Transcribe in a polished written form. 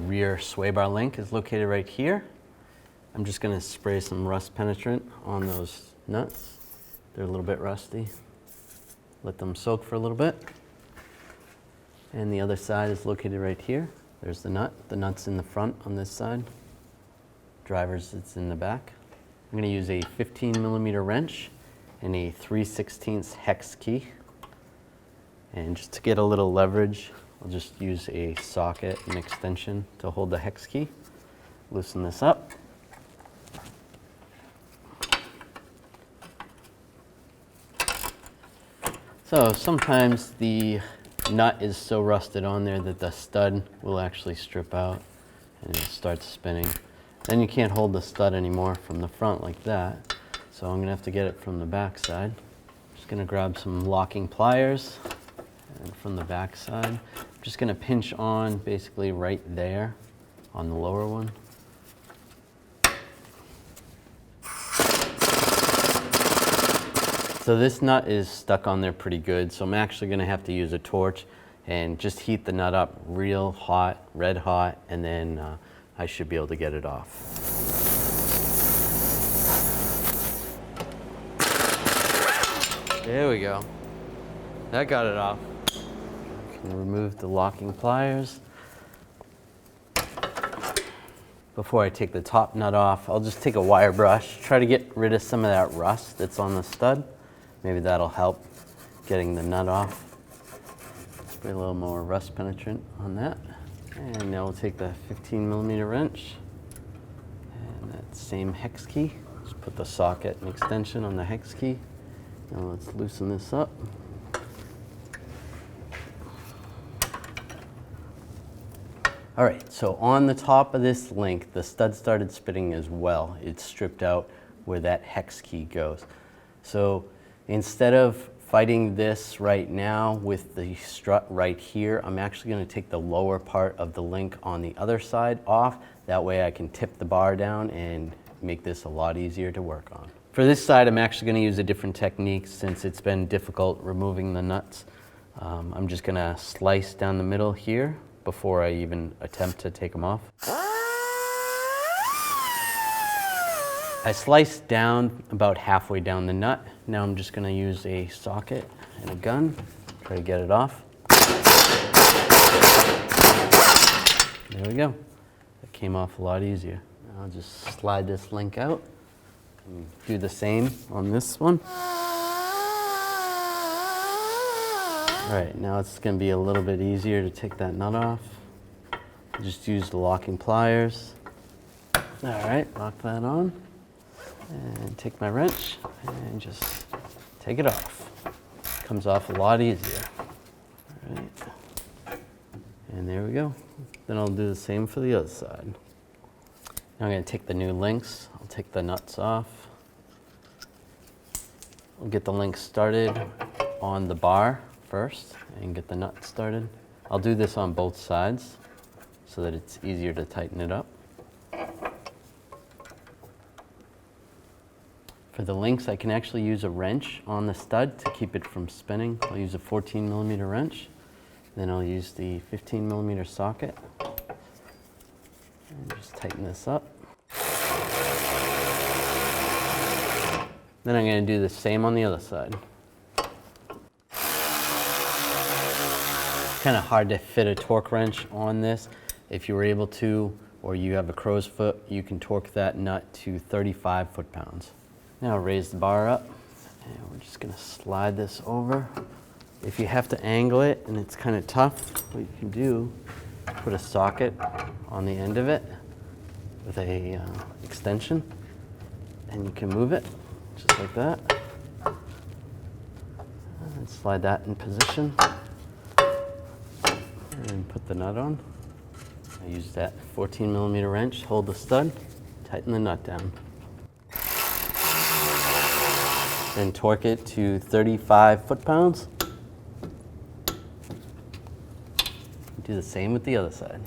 rear sway bar link is located right here. I'm just going to spray some rust penetrant on those nuts. They're a little bit rusty. Let them soak for a little bit. And the other side is located right here. There's the nut. The nut's in the front on this side. Driver's, it's in the back. I'm going to use a 15mm wrench and a 3/16 hex key. And just to get a little leverage, I'll just use a socket and extension to hold the hex key. Loosen this up. So sometimes the nut is so rusted on there that the stud will actually strip out and it starts spinning. Then you can't hold the stud anymore from the front like that. So I'm gonna have to get it from the back side. Just gonna grab some locking pliers, and from the back side, I'm just gonna pinch on basically right there on the lower one. So this nut is stuck on there pretty good, so I'm actually gonna have to use a torch and just heat the nut up real hot, red hot, and then I should be able to get it off. There we go. That got it off. I can remove the locking pliers. Before I take the top nut off, I'll just take a wire brush, try to get rid of some of that rust that's on the stud. Maybe that'll help getting the nut off. Spray a little more rust penetrant on that. And now we'll take the 15mm wrench and that same hex key. Just put the socket and extension on the hex key. Now let's loosen this up. All right, so on the top of this link, the stud started spinning as well. It's stripped out where that hex key goes. So instead of fighting this right now with the strut right here, I'm actually going to take the lower part of the link on the other side off. That way I can tip the bar down and make this a lot easier to work on. For this side, I'm actually going to use a different technique since it's been difficult removing the nuts. I'm just going to slice down the middle here before I even attempt to take them off. I sliced down about halfway down the nut. Now I'm just going to use a socket and a gun, try to get it off. There we go. That came off a lot easier. Now I'll just slide this link out and do the same on this one. All right, now it's going to be a little bit easier to take that nut off. Just use the locking pliers. All right, lock that on. And take my wrench and just take it off. Comes off a lot easier. All right. And there we go. Then I'll do the same for the other side. Now I'm going to take the new links. I'll take the nuts off. I'll get the links started on the bar first and get the nut started. I'll do this on both sides so that it's easier to tighten it up. For the links, I can actually use a wrench on the stud to keep it from spinning. I'll use a 14mm wrench. Then I'll use the 15mm socket. And just tighten this up. Then I'm going to do the same on the other side. It's kind of hard to fit a torque wrench on this. If you were able to, or you have a crow's foot, you can torque that nut to 35 foot-pounds. Now raise the bar up, and we're just going to slide this over. If you have to angle it and it's kind of tough, what you can do is put a socket on the end of it with a extension, and you can move it just like that. And slide that in position, and put the nut on. I use that 14mm wrench, hold the stud, tighten the nut down. Then torque it to 35 foot-pounds. Do the same with the other side.